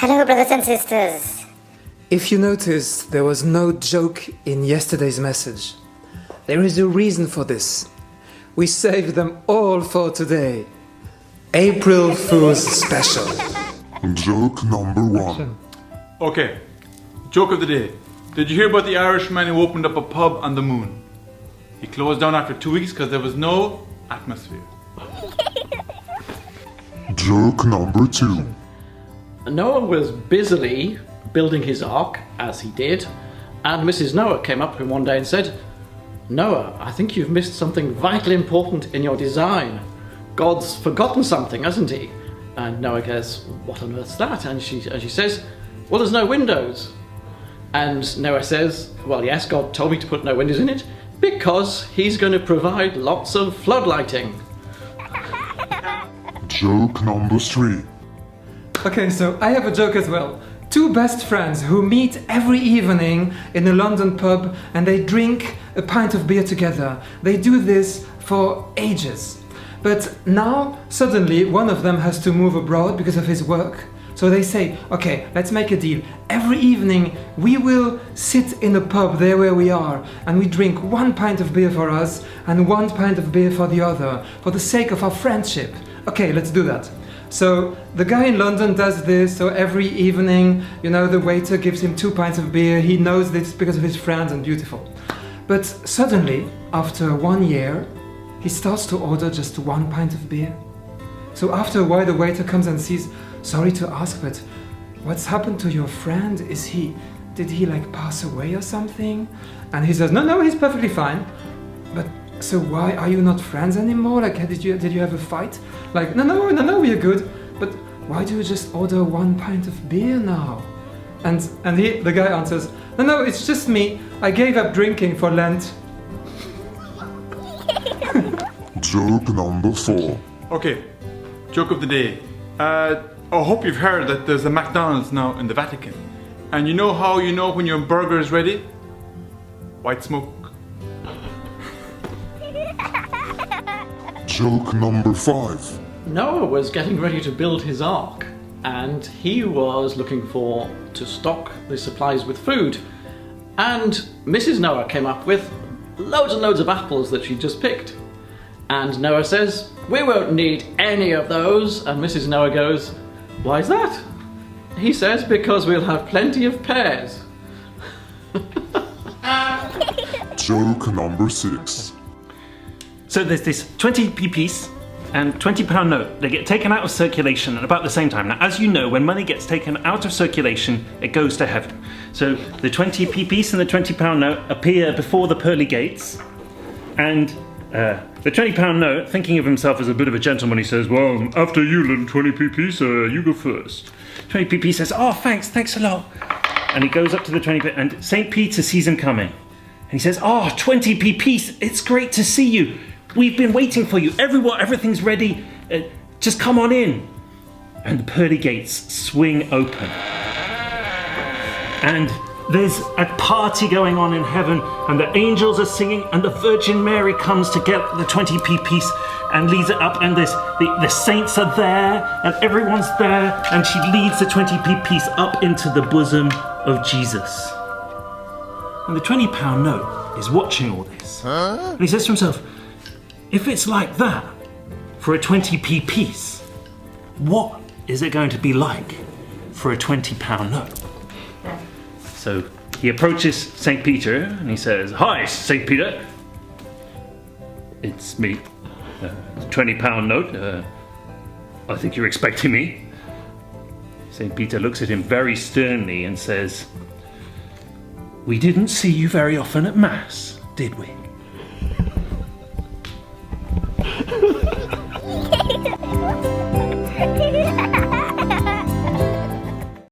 Hello, brothers and sisters. If you noticed, there was no joke in yesterday's message. There is a reason for this. We saved them all for today. April Fool's Special. Joke number 1. Okay, joke of the day. Did you hear about the Irishman who opened up a pub on the moon? He closed down after 2 weeks because there was no atmosphere. Joke number 2. Noah was busily building his ark, as he did, and Mrs. Noah came up to him one day and said, "Noah, I think you've missed something vitally important in your design. God's forgotten something, hasn't he?" And Noah goes, "What on earth's that?" And she says, "Well, there's no windows." And Noah says, "Well, yes, God told me to put no windows in it because he's going to provide lots of floodlighting." Joke number 3. Okay, so I have a joke as well. Two best friends who meet every evening in a London pub and they drink a pint of beer together. They do this for ages. But now, suddenly, one of them has to move abroad because of his work. So they say, okay, let's make a deal. Every evening we will sit in a pub there where we are and we drink 1 pint of beer for us and 1 pint of beer for the other, for the sake of our friendship. Okay, let's do that. So the guy in London does this, so every evening, the waiter gives him 2 pints of beer. He knows this because of his friends and beautiful. But suddenly, after 1 year, he starts to order just 1 pint of beer. So after a while the waiter comes and says, "Sorry to ask, but what's happened to your friend? Did he pass away or something?" And he says, No, he's perfectly fine. But so why are you not friends anymore? Did you have a fight? No, we are good. But why do you just order 1 pint of beer now? And the guy answers, No, it's just me. I gave up drinking for Lent. Joke number 4. Okay, joke of the day. I hope you've heard that there's a McDonald's now in the Vatican. And you know how you know when your burger is ready? White smoke. Joke number 5. Noah was getting ready to build his ark, and he was looking to stock the supplies with food. And Mrs. Noah came up with loads and loads of apples that she'd just picked. And Noah says, "We won't need any of those." And Mrs. Noah goes, "Why is that?" He says, "Because we'll have plenty of pears." Joke number 6. So there's this 20p piece and £20 note. They get taken out of circulation at about the same time. Now, as you know, when money gets taken out of circulation, it goes to heaven. So the 20p piece and the £20 note appear before the pearly gates. And the £20 note, thinking of himself as a bit of a gentleman, he says, "Well, after you, little 20p piece, you go first." 20p piece says, "Oh, thanks a lot." And he goes up to the 20p, and St. Peter sees him coming. And he says, "Oh, 20p piece, it's great to see you. We've been waiting for you. Everything's ready. Just come on in." And the pearly gates swing open. And there's a party going on in heaven, and the angels are singing, and the Virgin Mary comes to get the 20p piece and leads it up, and the saints are there, and everyone's there, and she leads the 20p piece up into the bosom of Jesus. And the £20 note is watching all this. And he says to himself, if it's like that for a 20p piece, what is it going to be like for a £20 note? So he approaches St. Peter and he says, "Hi, St. Peter. It's me. £20 note. I think you're expecting me." St. Peter looks at him very sternly and says, "We didn't see you very often at Mass, did we?"